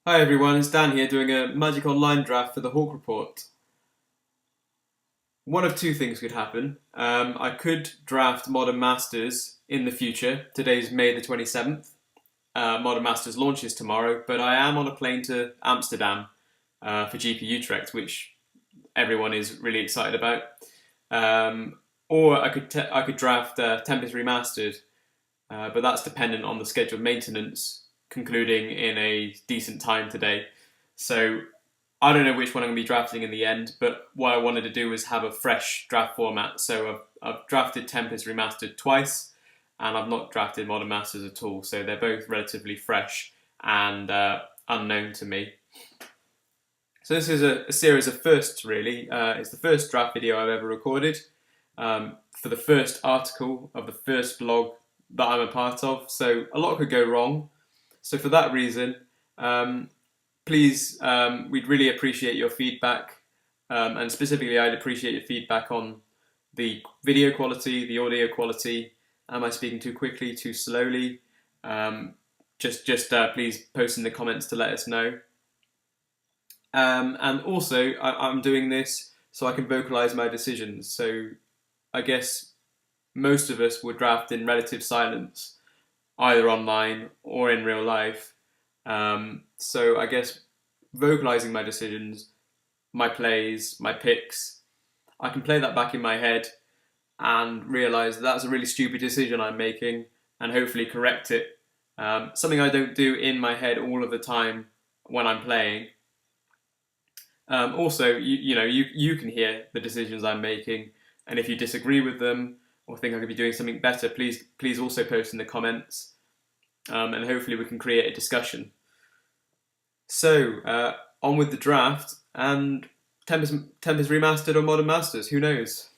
Hi everyone, it's Dan here doing a Magic Online draft for the Hawk Report. One of two things could happen. I could draft Modern Masters in the future. Today's May the 27th. Modern Masters launches tomorrow, but I am on a plane to Amsterdam for GP Utrecht, which everyone is really excited about. Or I could draft Tempest Remastered, but that's dependent on the scheduled maintenance concluding in a decent time today. So I don't know which one I'm going to be drafting in the end, but what I wanted to do was have a fresh draft format. So I've drafted Tempest Remastered twice, and I've not drafted Modern Masters at all. So they're both relatively fresh and unknown to me. So this is a series of firsts, really. It's the first draft video I've ever recorded for the first article of the first blog that I'm a part of. So a lot could go wrong. So for that reason, please, we'd really appreciate your feedback, and specifically I'd appreciate your feedback on the video quality, the audio quality. Am I speaking too quickly, too slowly? Just please post in the comments to let us know. And also, I'm doing this so I can vocalize my decisions. So I guess most of us would draft in relative silence, either online or in real life. So I guess vocalizing my decisions, my plays, my picks, I can play that back in my head and realize that that's a really stupid decision I'm making and hopefully correct it. Something I don't do in my head all of the time when I'm playing. Also, you can hear the decisions I'm making, and if you disagree with them or think I could be doing something better, please also post in the comments, and hopefully we can create a discussion. So on with the draft, and Tempest Remastered or Modern Masters, who knows?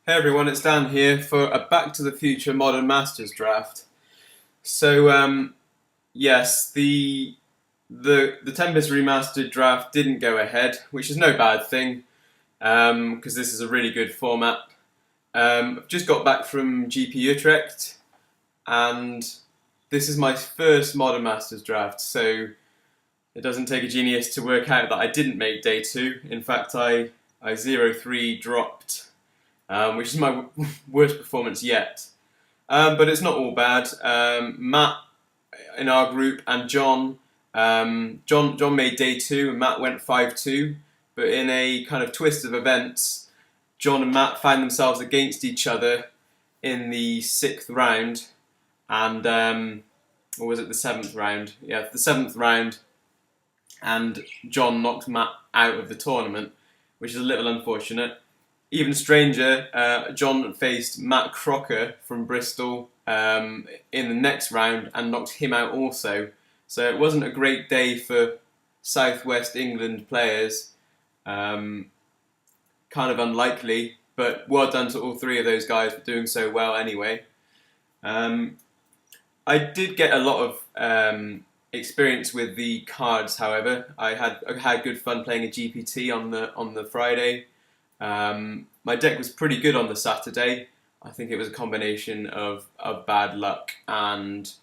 Hey everyone, it's Dan here for a Back to the Future Modern Masters draft. So yes, the Tempest Remastered draft didn't go ahead, which is no bad thing, because this is a really good format. I've just got back from GP Utrecht, and this is my first Modern Masters draft, so it doesn't take a genius to work out that I didn't make day two. In fact, I 0-3 dropped, which is my worst performance yet. But it's not all bad. Matt in our group and John made day two and Matt went 5-2. But in a kind of twist of events, John and Matt found themselves against each other in the 6th round, and or was it the 7th round? Yeah, the 7th round, and John knocked Matt out of the tournament, which is a little unfortunate. Even stranger, John faced Matt Crocker from Bristol in the next round and knocked him out also. So it wasn't a great day for Southwest England players. Kind of unlikely, but well done to all three of those guys for doing so well anyway. I did get a lot of experience with the cards, however. I had good fun playing a GPT on the Friday. My deck was pretty good on the Saturday. I think it was a combination of bad luck, and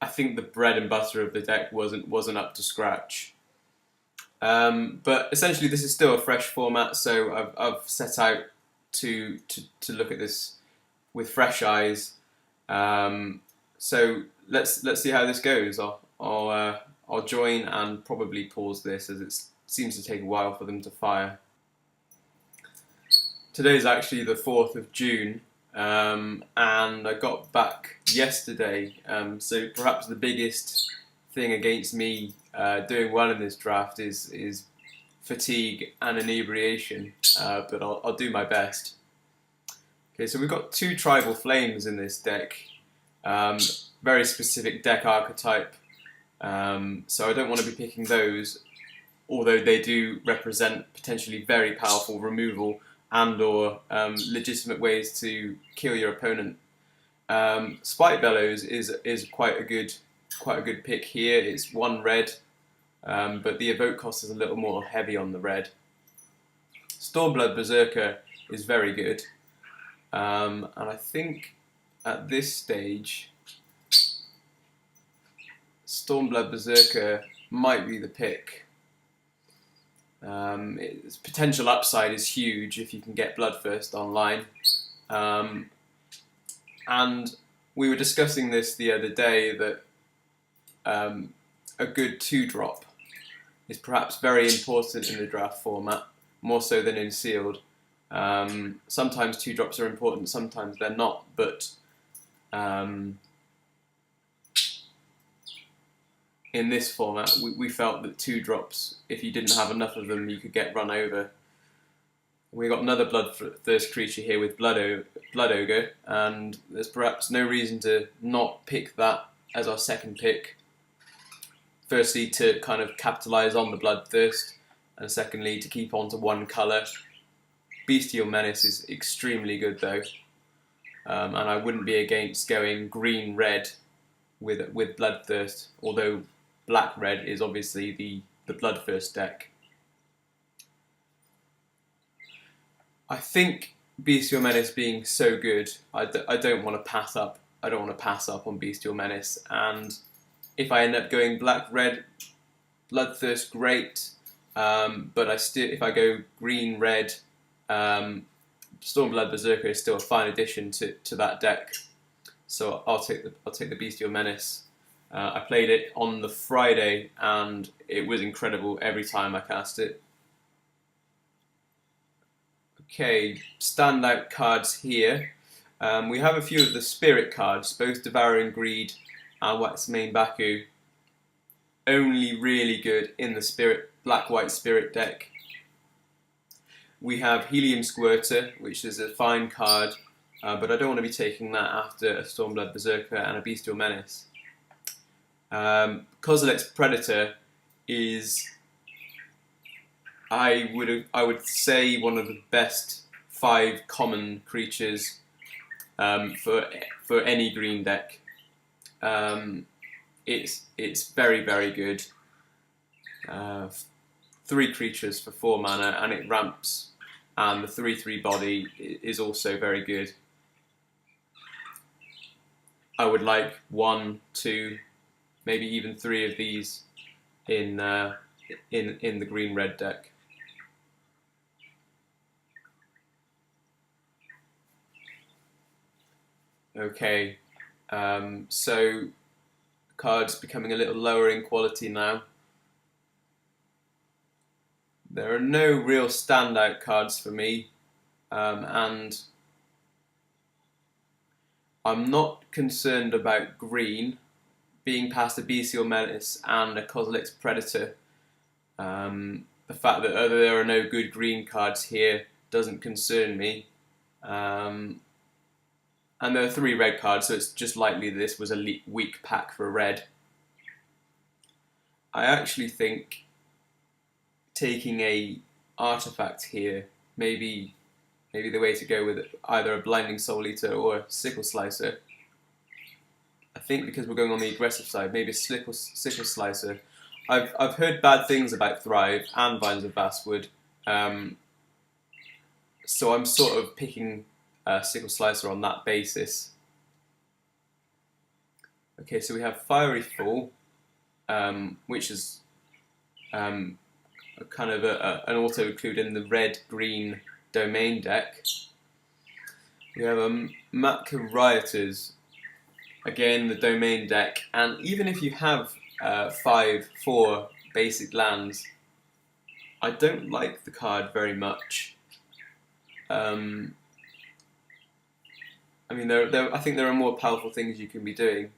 I think the bread and butter of the deck wasn't up to scratch. But essentially, this is still a fresh format, so I've set out to look at this with fresh eyes. So let's see how this goes. I'll join and probably pause this as it seems to take a while for them to fire. Today's actually the 4th of June, and I got back yesterday. So perhaps the biggest thing against me doing well in this draft is fatigue and inebriation, but I'll do my best. Okay, so we've got 2 Tribal Flames in this deck, very specific deck archetype, so I don't want to be picking those, although they do represent potentially very powerful removal and or legitimate ways to kill your opponent. Spike Bellows is quite a good pick here. It's 1 red, but the evoke cost is a little more heavy on the red. Stormblood Berserker is very good, and I think at this stage, Stormblood Berserker might be the pick. Its potential upside is huge if you can get Bloodthirst online. And we were discussing this the other day, that a good 2-drop is perhaps very important in the draft format, more so than in sealed. Sometimes 2-drops are important, sometimes they're not, but in this format we felt that 2-drops, if you didn't have enough of them, you could get run over. We got another Bloodthirst creature here with Blood Ogre, and there's perhaps no reason to not pick that as our second pick. Firstly, to kind of capitalise on the Bloodthirst, and secondly, to keep on to one colour. Bestial Menace is extremely good though, and I wouldn't be against going green-red with Bloodthirst, although black-red is obviously the Bloodthirst deck. I think Bestial Menace being so good, I don't want to pass up. I don't want to pass up on Bestial Menace, and if I end up going black-red, Bloodthirst, great. But if I go green-red, Stormblood Berserker is still a fine addition to that deck. So I'll take the Bestial Menace. I played it on the Friday, and it was incredible every time I cast it. Okay, standout cards here. We have a few of the Spirit cards, both Devouring Greed and Waxmane Baku. Only really good in the black-white Spirit deck. We have Helium Squirter, which is a fine card, but I don't want to be taking that after a Stormblood Berserker and a Bestial Menace. Kozilek's Predator is, I would say, one of the best 5 common creatures for any green deck. It's very, very good. 3 creatures for 4 mana, and it ramps, and the 3/3 body is also very good. I would like 1, 2, maybe even 3 of these in the green-red deck. Okay, so cards becoming a little lower in quality now. There are no real standout cards for me, and I'm not concerned about green being past a Bestial Menace and a Kozilek's Predator. The fact that there are no good green cards here doesn't concern me. And there are 3 red cards, so it's just likely this was a weak pack for red. I actually think taking a artifact here maybe the way to go with it, either a Blinding Soul Eater or a Sickle Slicer. I think because we're going on the aggressive side, maybe a Sickle Slicer. I've heard bad things about Thrive and Vines of Vastwood, so I'm sort of picking Sickle Slicer on that basis. Okay, so we have Fiery Fall, which is kind of an auto-include in the red-green domain deck. We have Matka Rioters, again the domain deck, and even if you have 5/4 basic lands, I don't like the card very much. I mean, I think there are more powerful things you can be doing.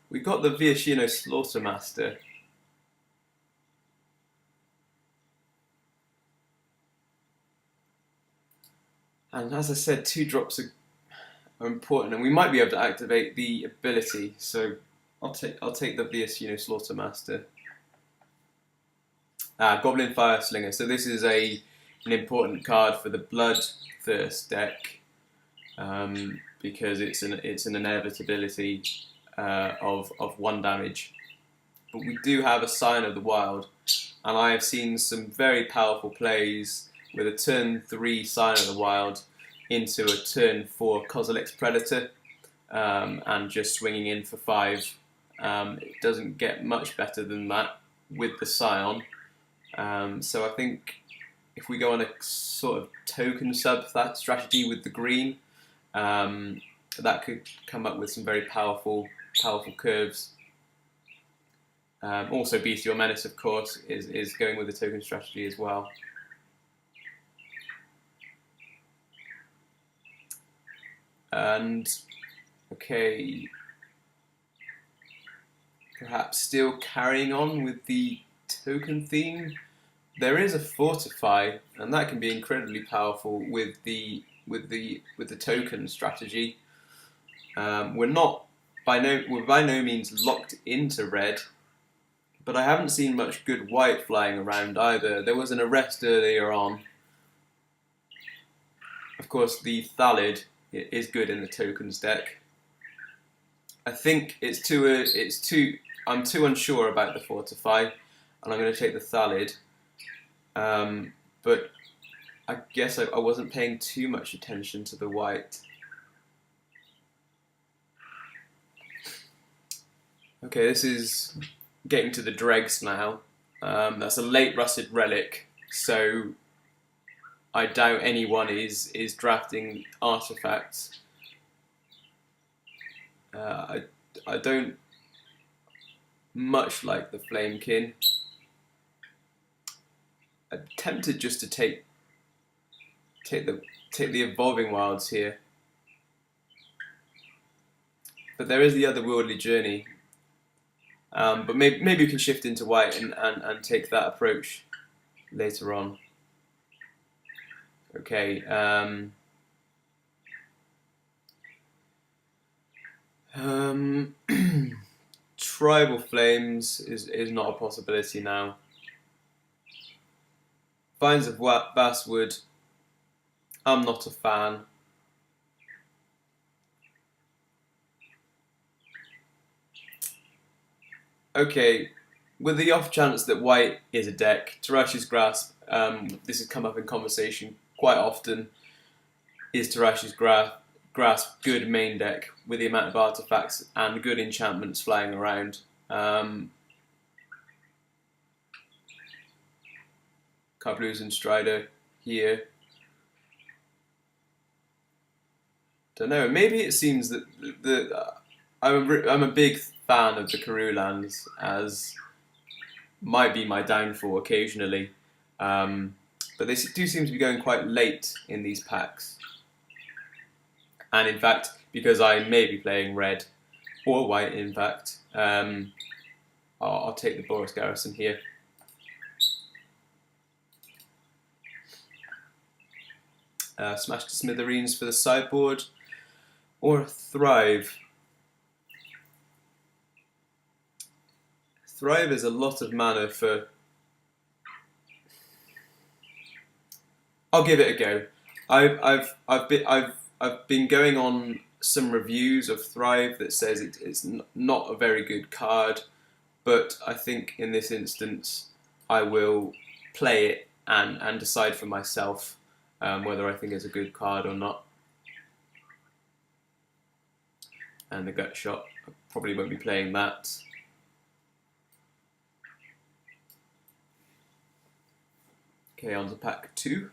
We've got the Viashino Slaughtermaster. And as I said, 2-drops are important, and we might be able to activate the ability. So I'll take the Viashino Slaughtermaster. Goblin Fireslinger. So this is an important card for the Bloodthirst deck, because it's an inevitability of 1 damage. But we do have a Sign of the Wild, and I have seen some very powerful plays with a turn 3 Sign of the Wild into a turn 4 Kozilek's Predator and just swinging in for 5. It doesn't get much better than that with the Scion. So I think if we go on a sort of token sub that strategy with the green, that could come up with some very powerful curves. Also, Bestial Menace, of course, is going with the token strategy as well. And okay, perhaps still carrying on with the token theme, there is a Fortify, and that can be incredibly powerful with the token strategy. We're by no means locked into red, but I haven't seen much good white flying around either. There was an arrest earlier on. Of course, the Thalid is good in the tokens deck. I think I'm too unsure about the Fortify, and I'm going to take the Thalid. But I guess I wasn't paying too much attention to the white. Okay, this is getting to the dregs now. That's a late rusted relic, so I doubt anyone is drafting artifacts. I don't much like the Flamekin. I'm tempted just to take the Evolving Wilds here, but there is the Otherworldly Journey. But maybe we can shift into white and take that approach later on. Okay. Tribal Flames is not a possibility now. Vines of Basswood, I'm not a fan. Okay, with the off chance that white is a deck, Tarashi's Grasp, this has come up in conversation quite often. Is Tarashi's Grasp good main deck with the amount of artifacts and good enchantments flying around? Kablu's and Strider here. Don't know. Maybe it seems that I'm a big fan of the Karoo lands, as might be my downfall occasionally. But they do seem to be going quite late in these packs. And in fact, because I may be playing red or white, in fact, I'll take the Boros Garrison here. Smash to Smithereens for the sideboard, or Thrive. Thrive is a lot of mana for... I'll give it a go. I've been going on some reviews of Thrive that says it's not a very good card, but I think in this instance I will play it and decide for myself whether I think it's a good card or not. And the Gut Shot, I probably won't be playing that. Okay, on to pack 2.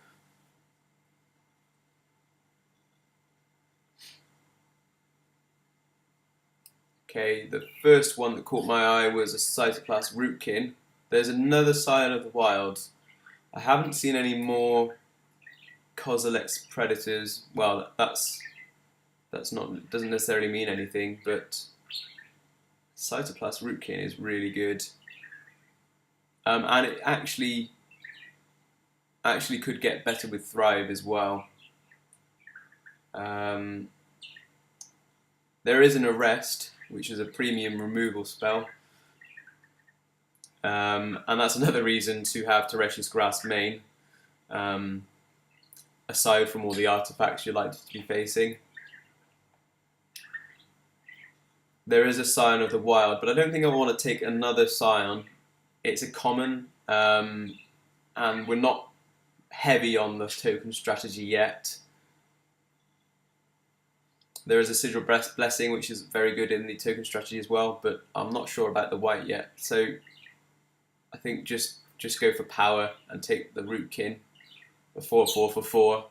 Okay, the first one that caught my eye was a Cytoclast Rootkin. There's another Scion of the Wilds. I haven't seen any more Kozilek's Predators. Well, that's not, doesn't necessarily mean anything, but Cytoclast Rootkin is really good. And it actually could get better with Thrive as well. There is an Arrest, which is a premium removal spell. And that's another reason to have Tarashi's Grasp main, aside from all the artifacts you're likely to be facing. There is a Scion of the Wild, but I don't think I want to take another Scion. It's a common, and we're not heavy on the token strategy yet. There is a Sigil Blessing, which is very good in the token strategy as well, but I'm not sure about the white yet. So I think just go for power and take the Rootkin, a 4/4 for 4,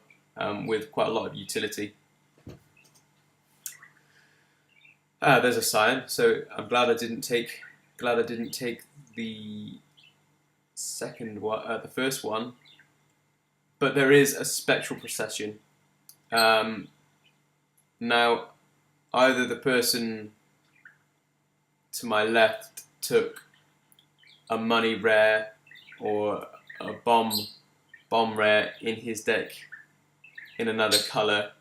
with quite a lot of utility. There's a Scion, so I'm glad I didn't take the second one, the first one. But there is a Spectral Procession. Now, either the person to my left took a money rare or a bomb rare in his deck in another colour,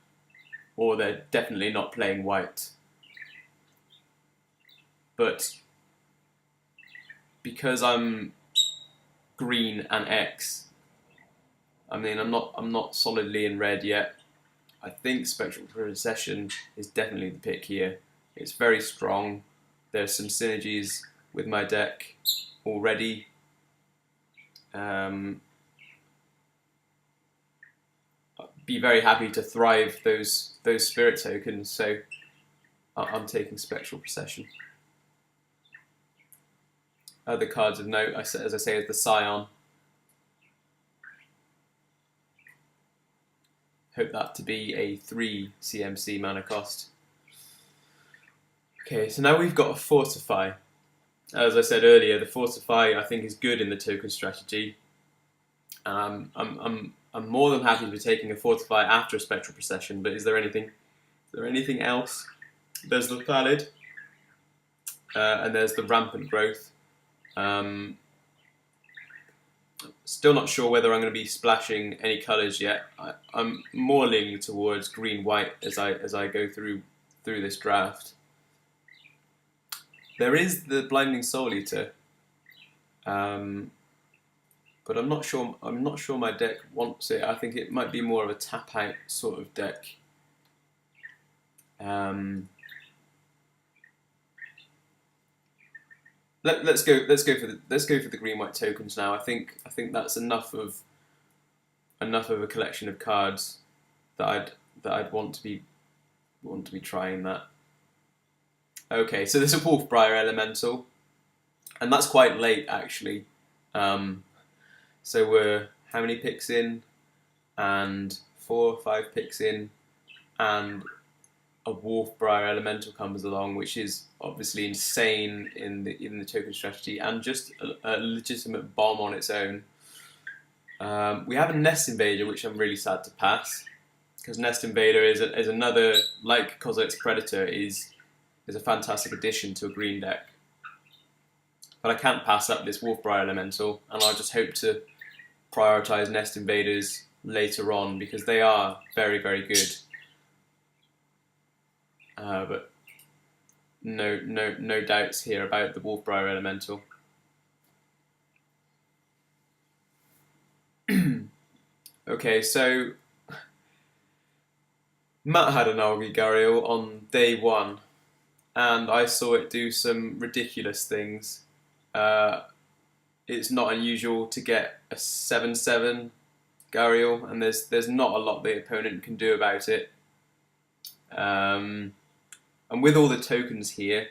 or they're definitely not playing white. But because I'm green and X, I mean I'm not solidly in red yet. I think Spectral Procession is definitely the pick here. It's very strong. There's some synergies with my deck already. I'd be very happy to thrive those spirit tokens, so I'm taking Spectral Procession. Other cards of note, as I say, is the Scion. Hope that to be a 3 CMC mana cost. Okay, so now we've got a Fortify. As I said earlier, the Fortify I think is good in the token strategy. I'm more than happy to be taking a Fortify after a Spectral Procession, but is there anything else? There's the Pallid, and there's the Rampant Growth. Still not sure whether I'm going to be splashing any colours yet. I'm more leaning towards green-white as I go through this draft. There is the Blinding Soul Eater, but I'm not sure my deck wants it. I think it might be more of a tap out sort of deck. Let's go for the green white tokens now. I think that's enough of a collection of cards that I'd want to be trying that. Okay, so there's a Wolfbriar Elemental, and that's quite late actually. So we're how many picks in? And 4 or 5 picks in, and a Wolfbriar Elemental comes along, which is obviously insane in the token strategy, and just a legitimate bomb on its own. We have a Nest Invader, which I'm really sad to pass, because Nest Invader is another, like Kozilek's Predator, is a fantastic addition to a green deck. But I can't pass up this Wolfbriar Elemental, and I just hope to prioritise Nest Invaders later on, because they are very, very good. But no doubts here about the Wolfbriar Elemental. Okay, so Matt had an Algae Gharial on day 1, and I saw it do some ridiculous things. It's not unusual to get a 7/7 Gharial, and there's not a lot the opponent can do about it. And with all the tokens here,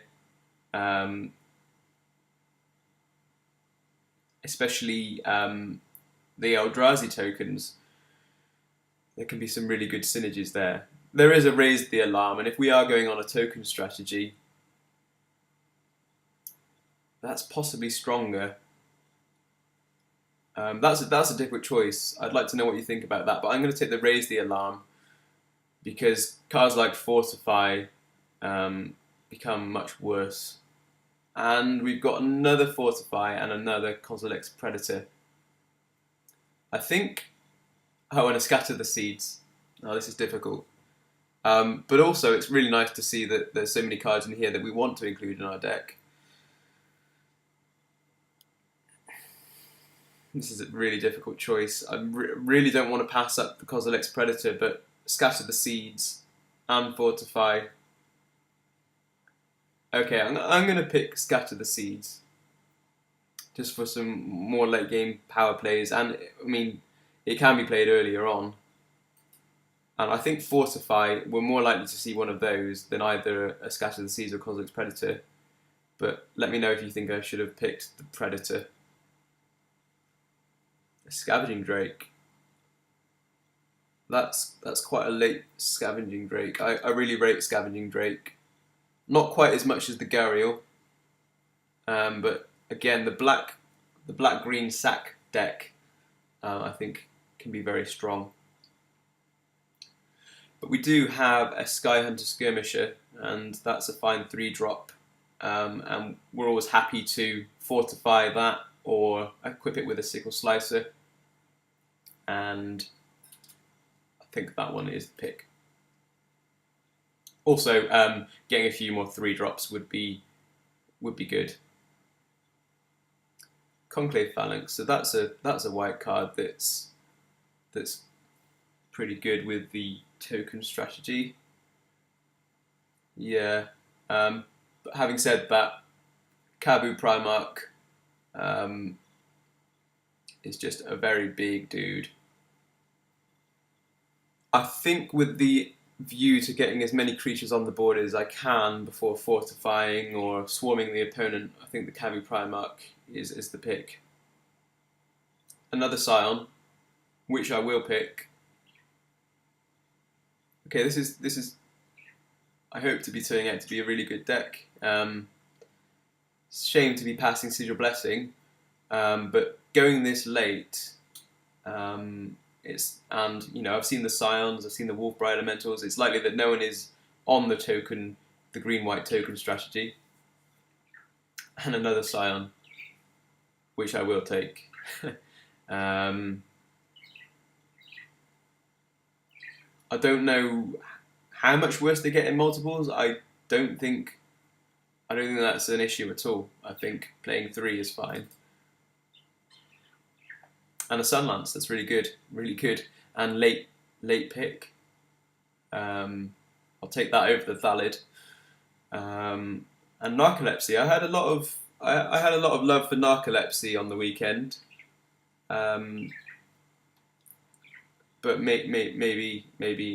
especially the Eldrazi tokens, there can be some really good synergies there. There is a Raise the Alarm, and if we are going on a token strategy, that's possibly stronger. That's a difficult choice. I'd like to know what you think about that, but I'm going to take the Raise the Alarm, because cards like Fortify become much worse. And we've got another Fortify and another Kozilek's Predator. I think... Oh, and a Scatter the Seeds. Oh, this is difficult. But also, it's really nice to see that there's so many cards in here that we want to include in our deck. This is a really difficult choice. I really don't want to pass up the Kozilek's Predator, but Scatter the Seeds and Fortify. Okay, I'm going to pick Scatter the Seeds, just for some more late game power plays, and I mean, it can be played earlier on. And I think Fortify, we're more likely to see one of those than either a Scatter the Seas or Kozilek's Predator. But let me know if you think I should have picked the Predator. A Scavenging Drake. That's quite a late Scavenging Drake. I really rate Scavenging Drake. Not quite as much as the Gharial, but again the black green sack deck I think can be very strong. But we do have a Sky Hunter Skirmisher, and that's a fine 3-drop, and we're always happy to fortify that or equip it with a Sickle Slicer, and I think that one is the pick. Also, getting a few more 3-drops would be good. Conclave Phalanx, so that's a white card that's pretty good with the token strategy. Yeah. But having said that, Kabu Primarch is just a very big dude. I think with the view to getting as many creatures on the board as I can before fortifying or swarming the opponent, I think the Kabu Primarch is the pick. Another Scion, which I will pick. Okay, this is. I hope to be turning out to be a really good deck. Shame to be passing Sigil Blessing, but going this late, and I've seen the Scions, I've seen the Wolfbright Elementals. It's likely that no one is on the green-white token strategy, and another Scion, which I will take. I don't know how much worse they get in multiples. I don't think that's an issue at all. I think playing 3 is fine. And a Sunlance, that's really good, and late pick. I'll take that over the Thallid. And Narcolepsy. I had a lot of love for Narcolepsy on the weekend. But maybe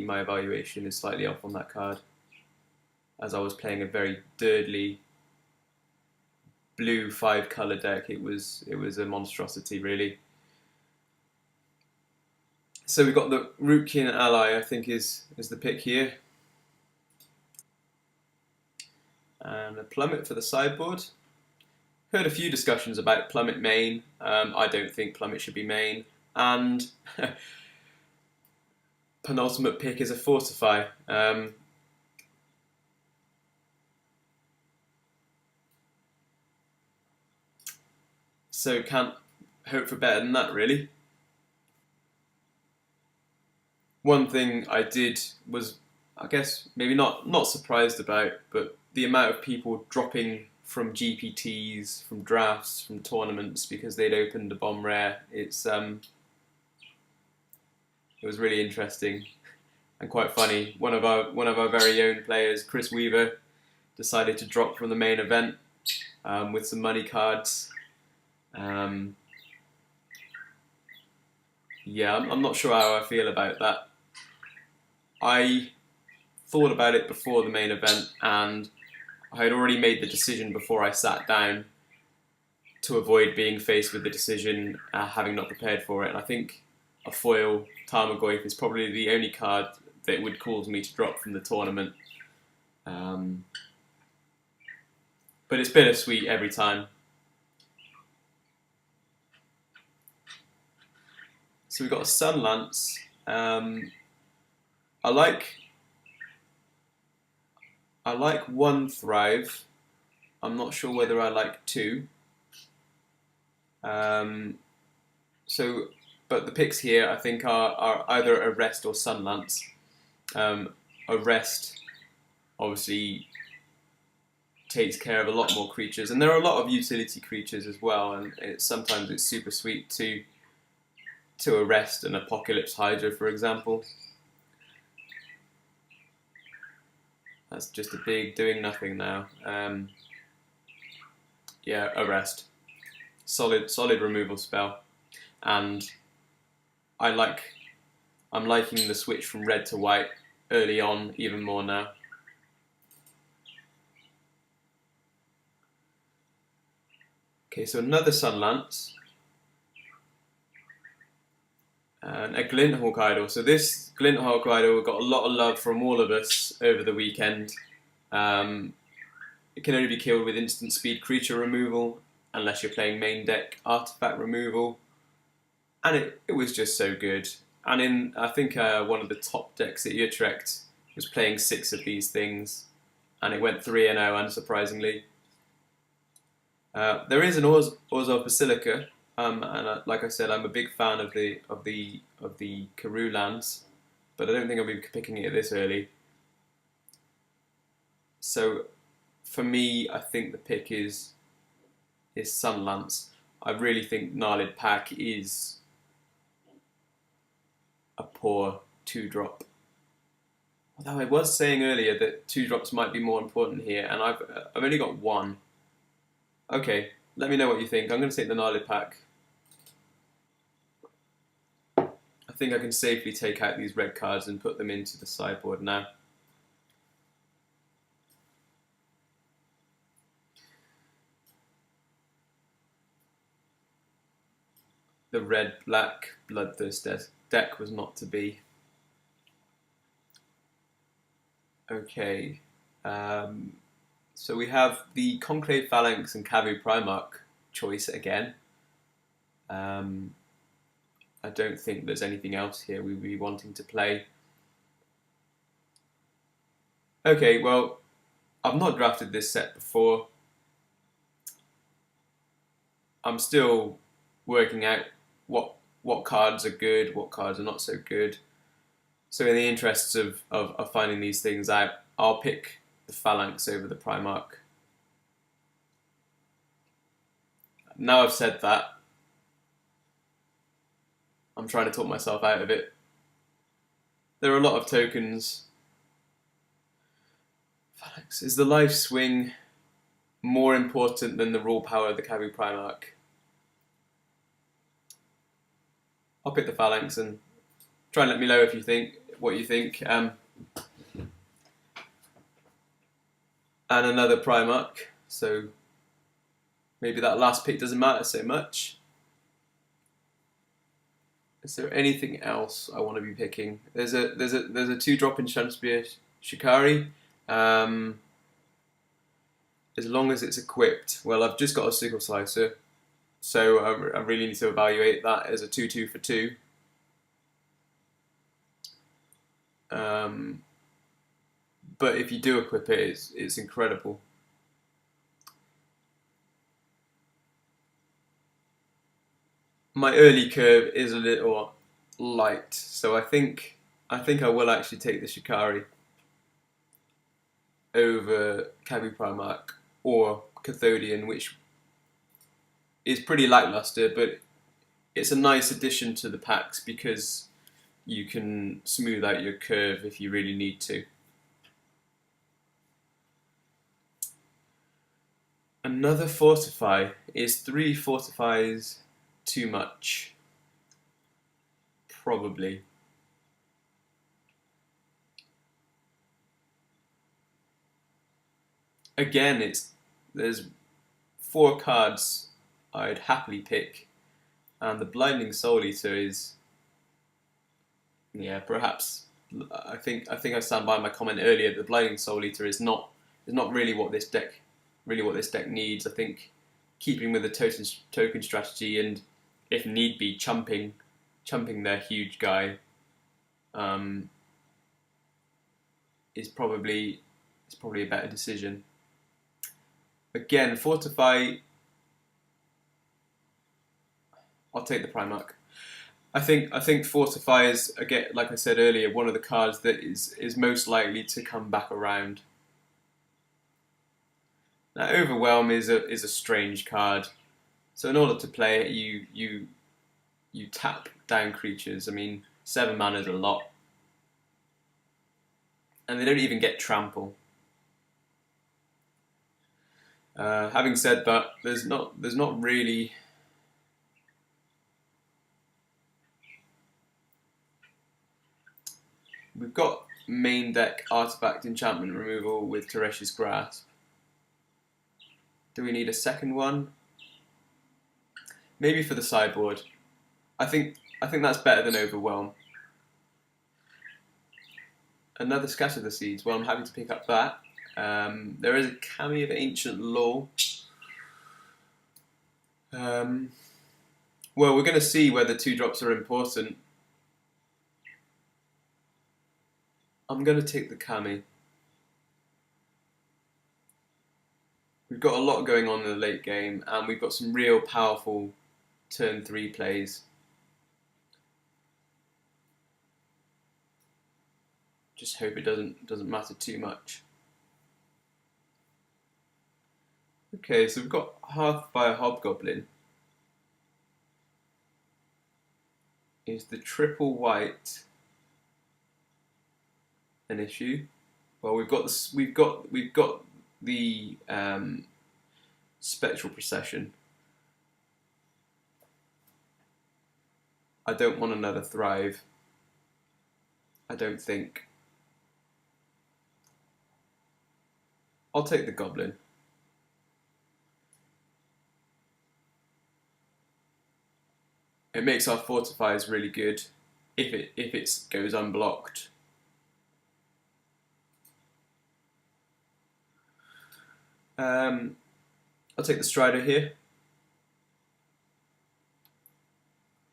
my evaluation is slightly off on that card, as I was playing a very dirtly blue 5-color deck. It was a monstrosity, really. So we've got the Rootkin Ally, I think is the pick here, and a Plummet for the sideboard. Heard a few discussions about Plummet main. I don't think Plummet should be main, and penultimate pick is a Fortify. So can't hope for better than that, really. One thing I did was, I guess, maybe not surprised about, but the amount of people dropping from GPTs, from drafts, from tournaments because they'd opened a bomb rare. It was really interesting and quite funny. One of our very own players, Chris Weaver, decided to drop from the main event with some money cards. Yeah, I'm not sure how I feel about that. I thought about it before the main event, and I had already made the decision before I sat down to avoid being faced with the decision, having not prepared for it. And I think a foil Tarmogoyf is probably the only card that would cause me to drop from the tournament. But it's bittersweet every time. So we've got a Sunlance. I like 1 Thrive. I'm not sure whether I like 2. But the picks here I think are either Arrest or Sunlance. Arrest obviously takes care of a lot more creatures, and there are a lot of utility creatures as well, and sometimes it's super sweet to arrest an Apocalypse Hydra, for example. That's just a big doing nothing now. Yeah, Arrest. Solid removal spell. And I like I'm liking the switch from red to white early on even more now. Okay, so another Sunlance. And a Glinthawk Idol. So this Glinthawk Idol got a lot of love from all of us over the weekend. It can only be killed with instant speed creature removal, unless you're playing main deck artifact removal. And it was just so good. And I think one of the top decks at Utrecht was playing 6 of these things, and it went 3-0 unsurprisingly. There is an Orzhov Basilica, and like I said, I'm a big fan of the Karoo lands, but I don't think I'll be picking it this early. So, for me, I think the pick is Sunlance. I really think Gnarlid Pack is a poor 2-drop. Although I was saying earlier that 2-drops might be more important here, and I've only got 1. Okay, let me know what you think. I'm going to take the Gnarlid Pack. I think I can safely take out these red cards and put them into the sideboard now. The red-black Bloodthirst deck was not to be. Okay, so we have the Conclave Phalanx and Kavu Primarch choice again. I don't think there's anything else here we'd be wanting to play. Okay, well, I've not drafted this set before. I'm still working out what cards are good, what cards are not so good. So in the interests of finding these things out, I'll pick the Phalanx over the Primarch. Now I've said that, I'm trying to talk myself out of it. There are a lot of tokens. Phalanx. Is the life swing more important than the raw power of the Kavu Primarch? I'll pick the Phalanx and try and let me know if you think what you think. And another Primarch, so maybe that last pick doesn't matter so much. Is there anything else I want to be picking? There's a 2-drop in Shunspear Shikari. As long as it's equipped. Well, I've just got a Sickle Slicer, so I really need to evaluate that as a 2/2 for 2. But if you do equip it, it's incredible. My early curve is a little light, so I think I will actually take the Shikari over Kavu Primarch or Cathodian, which is pretty lackluster, but it's a nice addition to the packs because you can smooth out your curve if you really need to. Another Fortify. Is 3 Fortifies too much? Probably. Again, there's 4 cards I'd happily pick, and the Blinding Soul Eater is, yeah, perhaps. I think I stand by my comment earlier. The Blinding Soul Eater is not really what this deck needs. I think keeping with the token strategy and, if need be, chumping their huge guy is probably a better decision. Again, Fortify. I'll take the Primarch. I think Fortify is, again, like I said earlier, one of the cards that is most likely to come back around. Now, Overwhelm is a strange card. So in order to play it, you tap down creatures. I mean, 7 mana is a lot, and they don't even get trample. Having said that, there's not really. we've got main deck artifact enchantment removal with Teresh's Grasp. Do we need a second one? Maybe for the sideboard. I think that's better than Overwhelm. Another Scatter the Seeds. Well, I'm happy to pick up that. There is a Kami of Ancient Law. Well, we're going to see whether 2-drops are important. I'm going to take the Kami. We've got a lot going on in the late game, and we've got some real powerful turn 3 plays. Just hope it doesn't matter too much. Okay, so we've got Hearthfire Hobgoblin. Is the triple white an issue? Well, we've got the Spectral Procession. I don't want another Thrive. I don't think. I'll take the Goblin. It makes our fortifiers really good if it goes unblocked. I'll take the Strider here.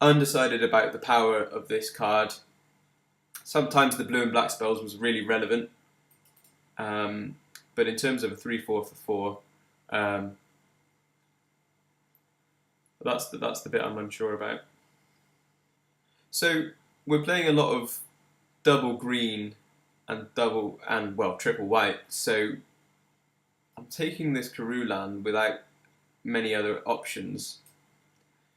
Undecided about the power of this card. Sometimes the blue and black spells was really relevant. But in terms of a 3/4 for 4, that's the bit I'm unsure about. So we're playing a lot of double green and triple white. So I'm taking this Karoo land without many other options,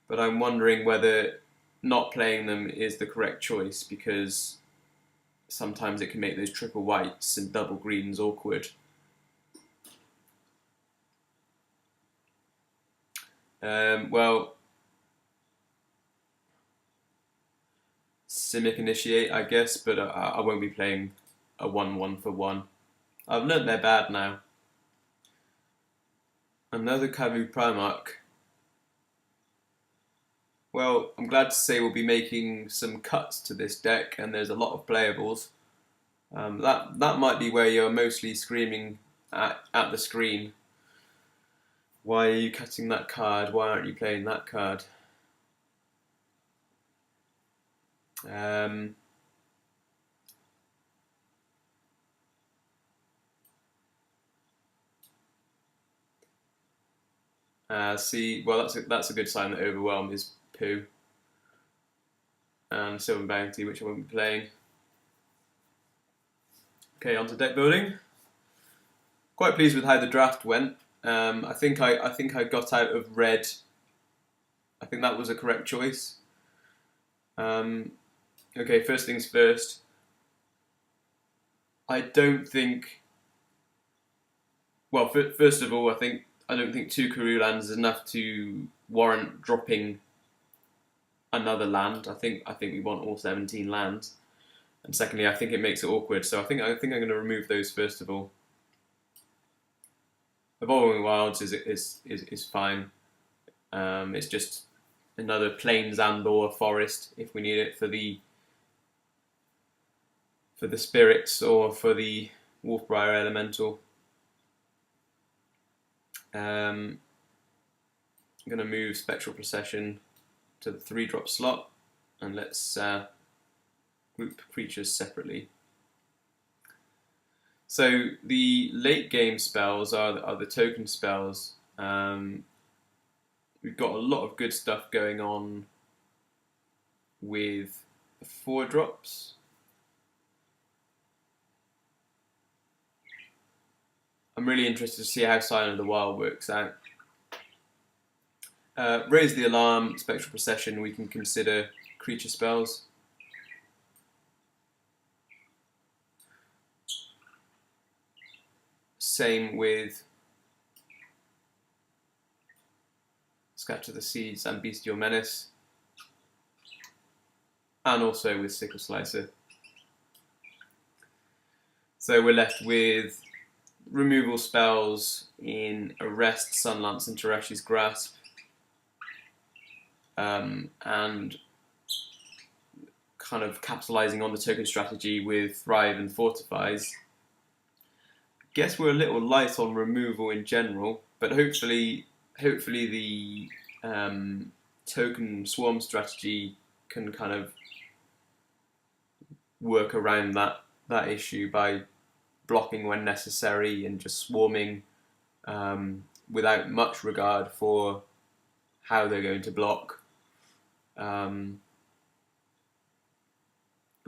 but I'm wondering whether not playing them is the correct choice, because sometimes it can make those triple whites and double greens awkward. Well, Simic Initiate, I guess, but I won't be playing a 1/1 for 1. I've learnt they're bad now. Another Kavu Primarch. Well, I'm glad to say we'll be making some cuts to this deck, and there's a lot of playables. That might be where you're mostly screaming at the screen. Why are you cutting that card? Why aren't you playing that card? See, well, that's a good sign that Overwhelm is poo. And Sylvan Bounty, which I won't be playing. Okay, on to deck building. Quite pleased with how the draft went. I think I got out of red. I think that was a correct choice. Okay, first things first. I don't think. Well, first of all, I don't think 2 Karoo lands is enough to warrant dropping another land. I think we want all 17 lands. And secondly, I think it makes it awkward. So I think I'm going to remove those first of all. Evolving Wilds is fine. It's just another plains and/or forest if we need it for the spirits or for the Wolfbriar Elemental. I'm going to move Spectral Procession to the 3-drop slot, and let's group creatures separately. So the late game spells are the token spells. We've got a lot of good stuff going on with the 4-drops. I'm really interested to see how Sign of the Wild works out. Raise the Alarm, Spectral Procession, we can consider creature spells. Same with Scatter the Seeds and Bestial Menace. And also with Sickle Slicer. So we're left with removal spells in Arrest, Sunlance, and Tereshi's Grasp. And kind of capitalising on the token strategy with Thrive and Fortifies. Guess we're a little light on removal in general, but hopefully the token swarm strategy can kind of work around that issue by blocking when necessary and just swarming without much regard for how they're going to block. We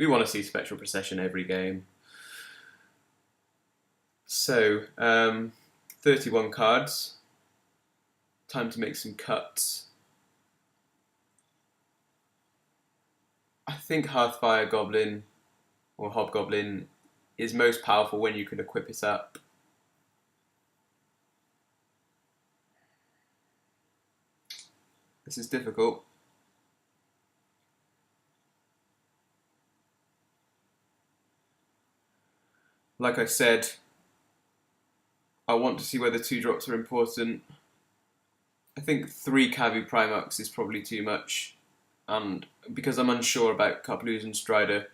want to see Spectral Procession every game. So, 31 cards. Time to make some cuts. I think Hearthfire Goblin or Hobgoblin is most powerful when you can equip it up. This is difficult. Like I said, I want to see whether 2-drops are important. I think 3 Cavu Primarchs is probably too much, and because I'm unsure about Cuploos and Strider,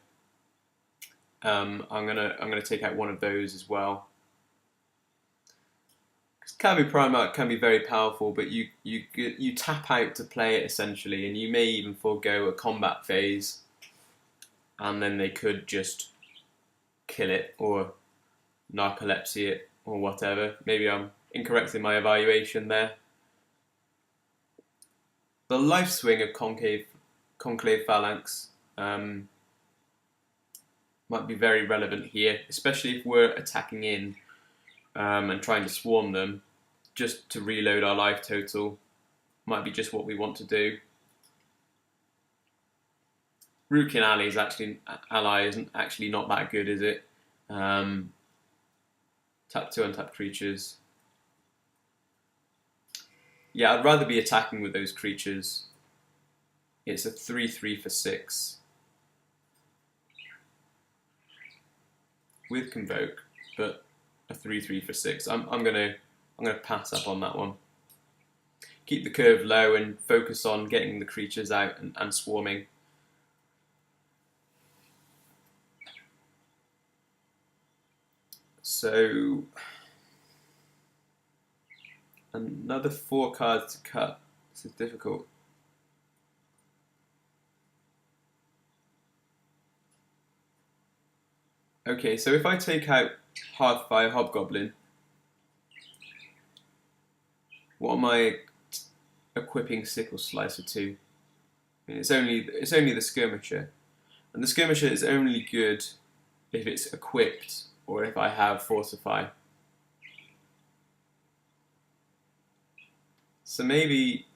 I'm gonna take out one of those as well. Because Cavu Primarch can be very powerful, but you tap out to play it essentially, and you may even forego a combat phase, and then they could just kill it or narcolepsy it or whatever. Maybe I'm incorrect in my evaluation there. The life swing of Conclave Phalanx might be very relevant here, especially if we're attacking in and trying to swarm them just to reload our life total. Might be just what we want to do. Rukian Ally isn't actually not that good, is it? Tap 2 untapped creatures. Yeah, I'd rather be attacking with those creatures. It's a 3/3 for 6 with Convoke, but a 3/3 for 6. I'm gonna pass up on that one. Keep the curve low and focus on getting the creatures out and swarming. So another 4 cards to cut. This is difficult. Okay, so if I take out Hearthfire Hobgoblin, what am I equipping Sickle Slicer to? I mean, it's only the Skirmisher, and the Skirmisher is only good if it's equipped or if I have Fortify. So maybe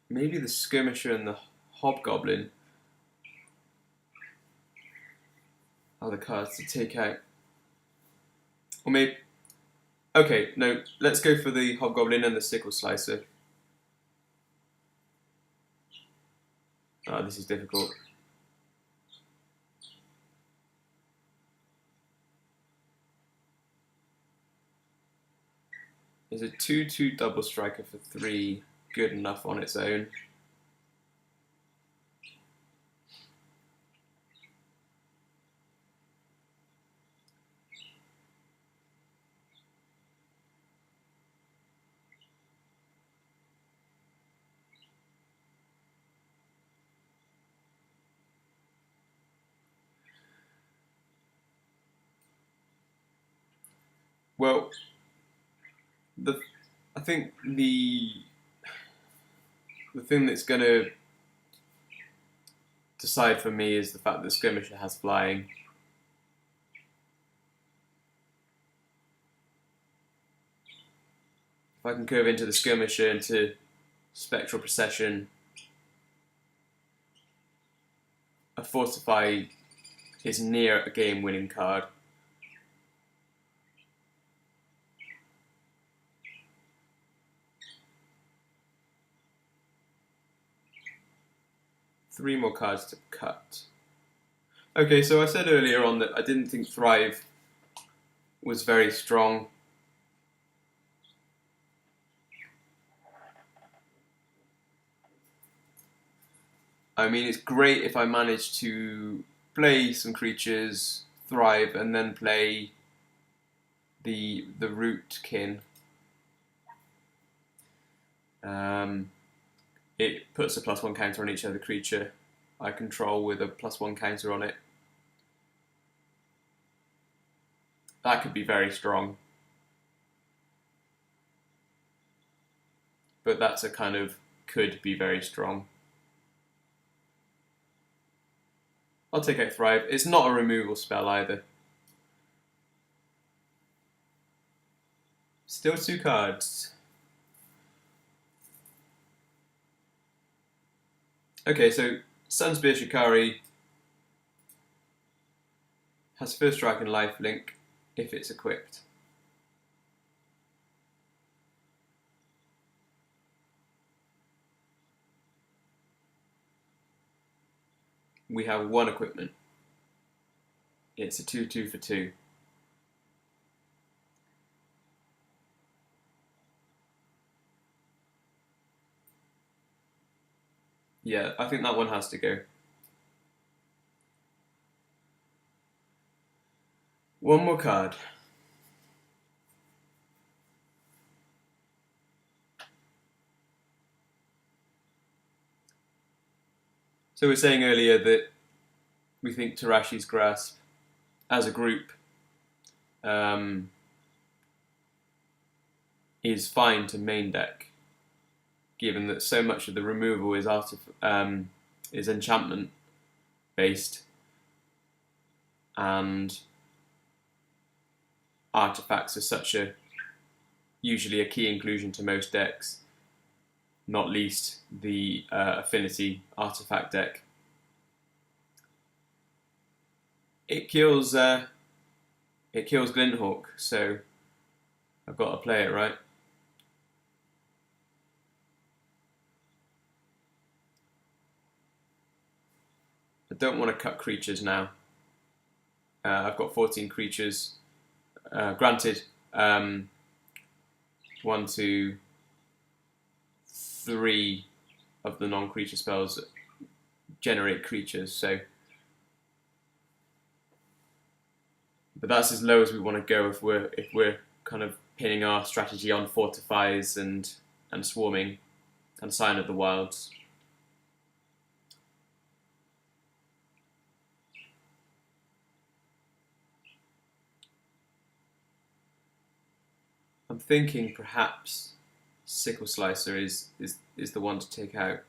the Skirmisher and the Hobgoblin are the cards to take out. Or maybe... Okay, no, let's go for the Hobgoblin and the Sickle Slicer. Oh, this is difficult. Is a 2/2 double striker for 3 good enough on its own? Well, I think the thing that's going to decide for me is the fact that Skirmisher has flying. If I can curve into the Skirmisher into Spectral Procession, a Fortify is near a game-winning card. Three more cards to cut. Okay, so I said earlier on that I didn't think Thrive was very strong. I mean, it's great if I manage to play some creatures, Thrive, and then play the root kin. It puts a +1 counter on each other creature I control with a +1 counter on it. That could be very strong. But that's a kind of could be very strong. I'll take out Thrive. It's not a removal spell either. Still 2 cards. Okay, so Sunspear Shikari has first strike and lifelink if it's equipped. We have 1 equipment. It's a 2/2 for 2. Yeah, I think that one has to go. 1 more card. So we were saying earlier that we think Tarashi's Grasp, as a group, is fine to main deck, given that so much of the removal is enchantment based, and artifacts are usually a key inclusion to most decks, not least the affinity artifact deck. It kills Glinthawk, so I've got to play it right. I don't want to cut creatures now. I've got 14 creatures. Granted, 1, 2, 3 of the non-creature spells generate creatures, so. But that's as low as we want to go if we're kind of pinning our strategy on fortifies and swarming and Sign of the Wilds. I'm thinking perhaps Sickle Slicer is the one to take out.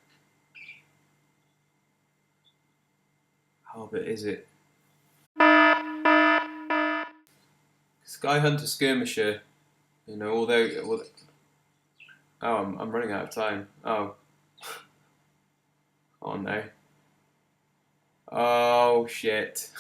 Oh, but is it? Sky Hunter Skirmisher, although oh, I'm running out of time. Oh, oh no. Oh shit.